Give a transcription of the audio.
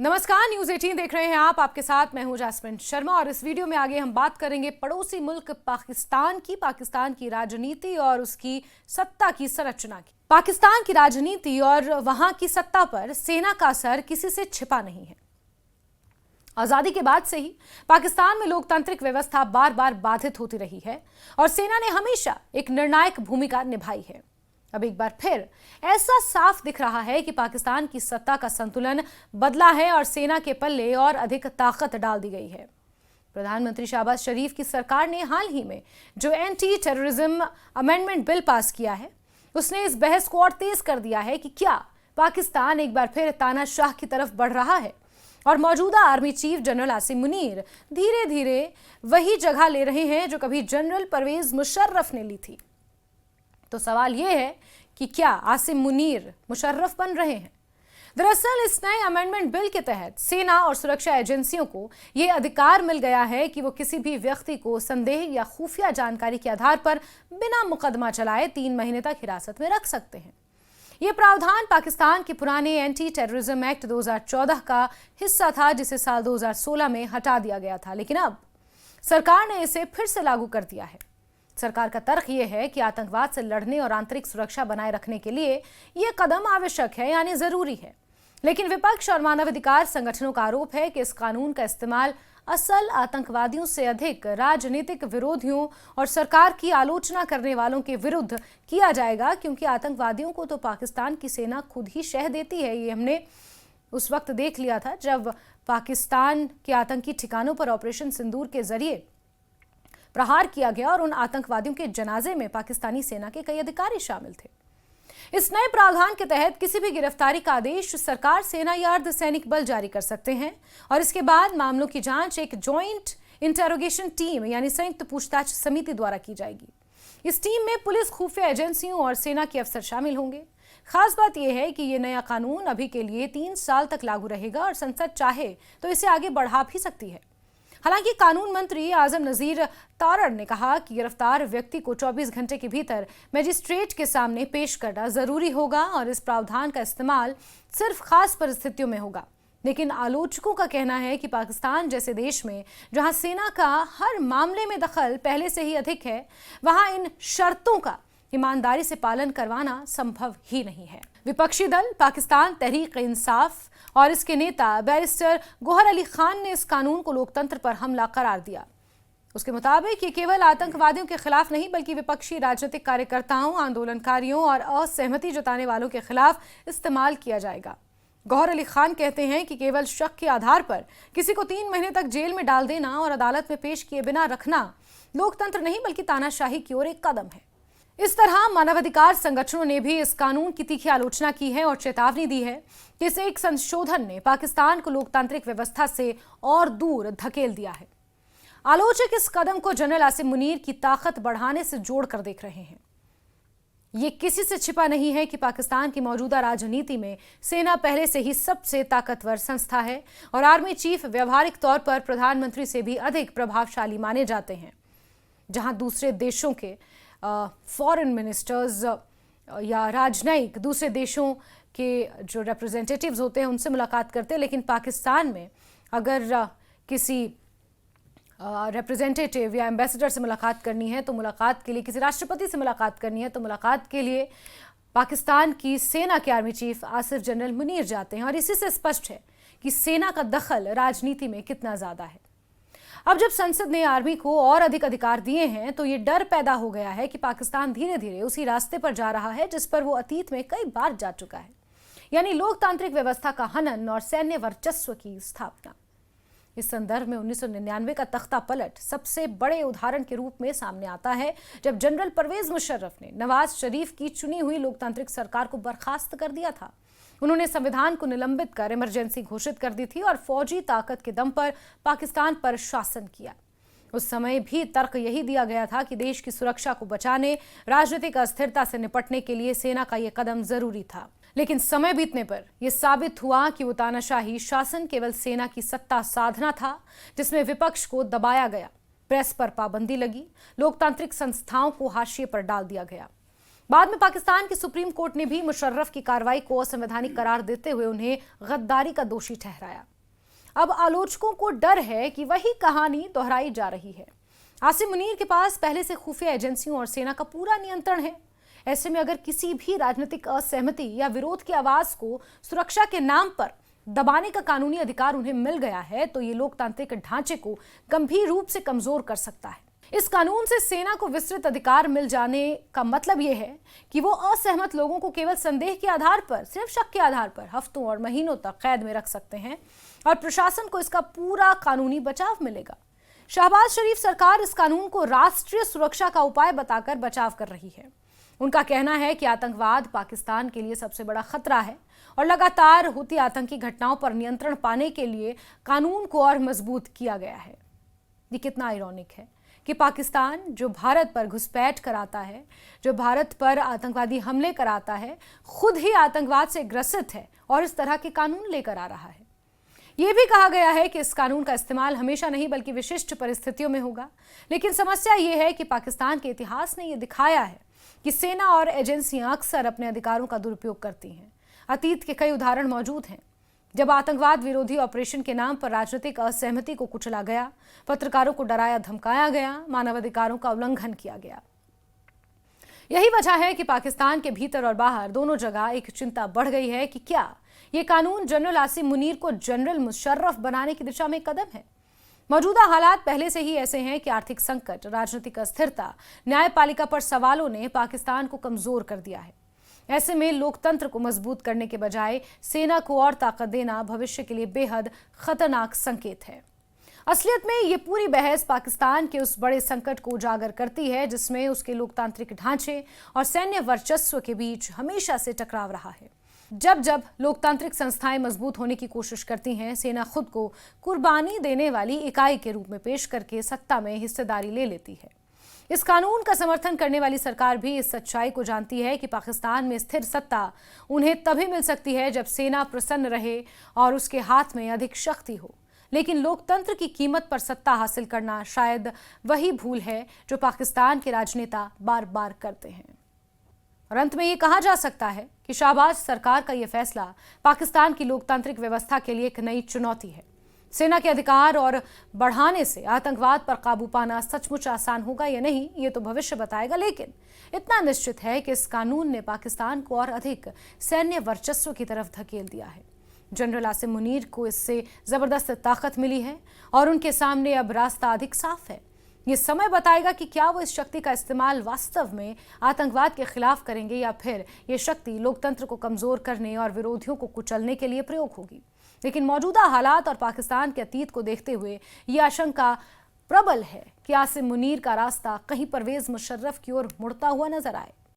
नमस्कार, न्यूज 18 देख रहे हैं आप। आपके साथ मैं हूं जासमिन शर्मा और इस वीडियो में आगे हम बात करेंगे पड़ोसी मुल्क पाकिस्तान की राजनीति और उसकी सत्ता की संरचना की। पाकिस्तान की राजनीति और वहां की सत्ता पर सेना का असर किसी से छिपा नहीं है। आजादी के बाद से ही पाकिस्तान में लोकतांत्रिक व्यवस्था बार बार बाधित होती रही है और सेना ने हमेशा एक निर्णायक भूमिका निभाई है। अब एक बार फिर ऐसा साफ दिख रहा है कि पाकिस्तान की सत्ता का संतुलन बदला है और सेना के पल्ले और अधिक ताकत डाल दी गई है। प्रधानमंत्री शहबाज शरीफ की सरकार ने हाल ही में जो anti terrorism amendment bill pass किया है, उसने इस बहस को और तेज कर दिया है कि क्या पाकिस्तान एक बार फिर तानाशाह की तरफ बढ़ रहा है और मौजूदा army chief general Asim Munir धीरे धीरे वही जगह ले रहे हैं जो कभी जनरल परवेज मुशर्रफ ने ली थी। तो सवाल यह है कि क्या आसिम मुनीर मुशर्रफ बन रहे हैं? दरअसल इस नए अमेंडमेंट बिल के तहत सेना और सुरक्षा एजेंसियों को यह अधिकार मिल गया है कि वो किसी भी व्यक्ति को संदेह या खुफिया जानकारी के आधार पर बिना मुकदमा चलाए 3 महीने तक हिरासत में रख सकते हैं। यह प्रावधान पाकिस्तान के पुराने एंटी टेररिज्म एक्ट 2014 का हिस्सा था, जिसे साल 2016 में हटा दिया गया था, लेकिन अब सरकार ने इसे फिर से लागू कर दिया है। सरकार का तर्क यह है कि आतंकवाद से लड़ने और आंतरिक सुरक्षा बनाए रखने के लिए यह कदम आवश्यक है, यानी जरूरी है। लेकिन विपक्ष और मानवाधिकार संगठनों का आरोप है कि इस कानून का इस्तेमाल असल आतंकवादियों से अधिक राजनीतिक विरोधियों और सरकार की आलोचना करने वालों के विरुद्ध किया जाएगा, क्योंकि आतंकवादियों को तो पाकिस्तान की सेना खुद ही शह देती है। ये हमने उस वक्त देख लिया था जब पाकिस्तान के आतंकी ठिकानों पर ऑपरेशन सिंदूर के जरिए प्रहार किया गया और उन आतंकवादियों के जनाजे में पाकिस्तानी सेना के कई अधिकारी शामिल थे। इस नए प्रावधान के तहत किसी भी गिरफ्तारी का आदेश सरकार, सेना या अर्धसैनिक बल जारी कर सकते हैं और इसके बाद मामलों की जांच एक जॉइंट इंटेरोगेशन टीम यानी संयुक्त पूछताछ समिति द्वारा की जाएगी। इस टीम में पुलिस, खुफिया एजेंसियों और सेना के अफसर शामिल होंगे। खास बात यह है कि यह नया कानून अभी के लिए 3 साल तक लागू रहेगा और संसद चाहे तो इसे आगे बढ़ा भी सकती है। हालांकि कानून मंत्री आजम नजीर तारड़ ने कहा कि गिरफ्तार व्यक्ति को 24 घंटे के भीतर मजिस्ट्रेट के सामने पेश करना जरूरी होगा और इस प्रावधान का इस्तेमाल सिर्फ खास परिस्थितियों में होगा। लेकिन आलोचकों का कहना है कि पाकिस्तान जैसे देश में जहां सेना का हर मामले में दखल पहले से ही अधिक है, वहां इन शर्तों का ईमानदारी से पालन करवाना संभव ही नहीं है। विपक्षी दल पाकिस्तान तहरीक इंसाफ और इसके नेता बैरिस्टर गौहर अली खान ने इस कानून को लोकतंत्र पर हमला करार दिया। उसके मुताबिक ये केवल आतंकवादियों के खिलाफ नहीं बल्कि विपक्षी राजनीतिक कार्यकर्ताओं, आंदोलनकारियों और असहमति जताने वालों के खिलाफ इस्तेमाल किया जाएगा। गौहर अली खान कहते हैं कि केवल शक के आधार पर किसी को 3 महीने तक जेल में डाल देना और अदालत में पेश किए बिना रखना लोकतंत्र नहीं बल्कि तानाशाही की ओर एक कदम है। इस तरह मानवाधिकार संगठनों ने भी इस कानून की तीखी आलोचना की है और चेतावनी दी है कि इस एक संशोधन ने पाकिस्तान को लोकतांत्रिक व्यवस्था से और दूर धकेल दिया है। आलोचक इस कदम को जनरल आसिम मुनीर की ताकत बढ़ाने से जोड़कर देख रहे हैं। ये किसी से छिपा नहीं है कि पाकिस्तान की मौजूदा राजनीति में सेना पहले से ही सबसे ताकतवर संस्था है और आर्मी चीफ व्यवहारिक तौर पर प्रधानमंत्री से भी अधिक प्रभावशाली माने जाते हैं। जहां दूसरे देशों के फॉरेन मिनिस्टर्स या राजनयिक दूसरे देशों के जो रिप्रेजेंटेटिव्स होते हैं उनसे मुलाकात करते हैं, लेकिन पाकिस्तान में अगर किसी रिप्रेजेंटेटिव या एम्बेसडर से मुलाकात करनी है तो मुलाकात के लिए, किसी राष्ट्रपति से मुलाकात करनी है तो मुलाकात के लिए पाकिस्तान की सेना के army chief Asif general Munir जाते हैं। और इसी से स्पष्ट है कि सेना का दखल राजनीति में कितना ज्यादा है। अब जब संसद ने आर्मी को और अधिक अधिकार दिए हैं तो ये डर पैदा हो गया है कि पाकिस्तान धीरे धीरे उसी रास्ते पर जा रहा है जिस पर वो अतीत में कई बार जा चुका है, यानी लोकतांत्रिक व्यवस्था का हनन और सैन्य वर्चस्व की स्थापना। इस संदर्भ में 1999 का तख्ता पलट सबसे बड़े उदाहरण के रूप में सामने आता है, जब जनरल परवेज मुशर्रफ ने नवाज शरीफ की चुनी हुई लोकतांत्रिक सरकार को बर्खास्त कर दिया था। उन्होंने संविधान को निलंबित कर इमरजेंसी घोषित कर दी थी और फौजी ताकत के दम पर पाकिस्तान पर शासन किया। उस समय भी तर्क यही दिया गया था कि देश की सुरक्षा को बचाने, राजनीतिक अस्थिरता से निपटने के लिए सेना का यह कदम जरूरी था। लेकिन समय बीतने पर यह साबित हुआ कि वो तानाशाही शासन केवल सेना की सत्ता साधना था जिसमें विपक्ष को दबाया गया, प्रेस पर पाबंदी लगी, लोकतांत्रिक संस्थाओं को हाशिए पर डाल दिया गया। बाद में पाकिस्तान की सुप्रीम कोर्ट ने भी मुशर्रफ की कार्रवाई को असंवैधानिक करार देते हुए उन्हें गद्दारी का दोषी ठहराया। अब आलोचकों को डर है कि वही कहानी दोहराई जा रही है। आसिम मुनीर के पास पहले से खुफिया एजेंसियों और सेना का पूरा नियंत्रण है। ऐसे में अगर किसी भी राजनीतिक असहमति या विरोध की आवाज को सुरक्षा के नाम पर दबाने का कानूनी अधिकार उन्हें मिल गया है तो ये लोकतांत्रिक ढांचे को गंभीर रूप से कमजोर कर सकता है। इस कानून से सेना को विस्तृत अधिकार मिल जाने का मतलब यह है कि वो असहमत लोगों को केवल संदेह के आधार पर, सिर्फ शक के आधार पर हफ्तों और महीनों तक कैद में रख सकते हैं और प्रशासन को इसका पूरा कानूनी बचाव मिलेगा। शहबाज शरीफ सरकार इस कानून को राष्ट्रीय सुरक्षा का उपाय बताकर बचाव कर रही है। उनका कहना है कि आतंकवाद पाकिस्तान के लिए सबसे बड़ा खतरा है और लगातार होती आतंकी घटनाओं पर नियंत्रण पाने के लिए कानून को और मजबूत किया गया है। ये कितना आयरॉनिक है कि पाकिस्तान जो भारत पर घुसपैठ कराता है, जो भारत पर आतंकवादी हमले कराता है, खुद ही आतंकवाद से ग्रसित है और इस तरह के कानून लेकर आ रहा है। यह भी कहा गया है कि इस कानून का इस्तेमाल हमेशा नहीं बल्कि विशिष्ट परिस्थितियों में होगा। लेकिन समस्या यह है कि पाकिस्तान के इतिहास ने यह दिखाया है कि सेना और एजेंसियां अक्सर अपने अधिकारों का दुरुपयोग करती हैं। अतीत के कई उदाहरण मौजूद हैं जब आतंकवाद विरोधी ऑपरेशन के नाम पर राजनीतिक असहमति को कुचला गया, पत्रकारों को डराया धमकाया गया, मानवाधिकारों का उल्लंघन किया गया। यही वजह है कि पाकिस्तान के भीतर और बाहर दोनों जगह एक चिंता बढ़ गई है कि क्या ये कानून जनरल आसिम मुनीर को जनरल मुशर्रफ बनाने की दिशा में एक कदम है। मौजूदा हालात पहले से ही ऐसे हैं कि आर्थिक संकट, राजनीतिक अस्थिरता, न्यायपालिका पर सवालों ने पाकिस्तान को कमजोर कर दिया है। ऐसे में लोकतंत्र को मजबूत करने के बजाय सेना को और ताकत देना भविष्य के लिए बेहद खतरनाक संकेत है। असलियत में ये पूरी बहस पाकिस्तान के उस बड़े संकट को उजागर करती है जिसमें उसके लोकतांत्रिक ढांचे और सैन्य वर्चस्व के बीच हमेशा से टकराव रहा है। जब जब लोकतांत्रिक संस्थाएं मजबूत होने की कोशिश करती हैं, सेना खुद को कुर्बानी देने वाली इकाई के रूप में पेश करके सत्ता में हिस्सेदारी ले लेती है। इस कानून का समर्थन करने वाली सरकार भी इस सच्चाई को जानती है कि पाकिस्तान में स्थिर सत्ता उन्हें तभी मिल सकती है जब सेना प्रसन्न रहे और उसके हाथ में अधिक शक्ति हो। लेकिन लोकतंत्र की कीमत पर सत्ता हासिल करना शायद वही भूल है जो पाकिस्तान के राजनेता बार बार करते हैं। और अंत में ये कहा जा सकता है कि शहबाज सरकार का यह फैसला पाकिस्तान की लोकतांत्रिक व्यवस्था के लिए एक नई चुनौती है। सेना के अधिकार और बढ़ाने से आतंकवाद पर काबू पाना सचमुच आसान होगा या नहीं, ये तो भविष्य बताएगा। लेकिन इतना निश्चित है कि इस कानून ने पाकिस्तान को और अधिक सैन्य वर्चस्व की तरफ धकेल दिया है। जनरल आसिम मुनीर को इससे जबरदस्त ताकत मिली है और उनके सामने अब रास्ता अधिक साफ है। ये समय बताएगा कि क्या वो इस शक्ति का इस्तेमाल वास्तव में आतंकवाद के खिलाफ करेंगे या फिर ये शक्ति लोकतंत्र को कमजोर करने और विरोधियों को कुचलने के लिए प्रयोग होगी। लेकिन मौजूदा हालात और पाकिस्तान के अतीत को देखते हुए ये आशंका प्रबल है कि आसिम मुनीर का रास्ता कहीं परवेज मुशर्रफ की ओर मुड़ता हुआ नजर आए।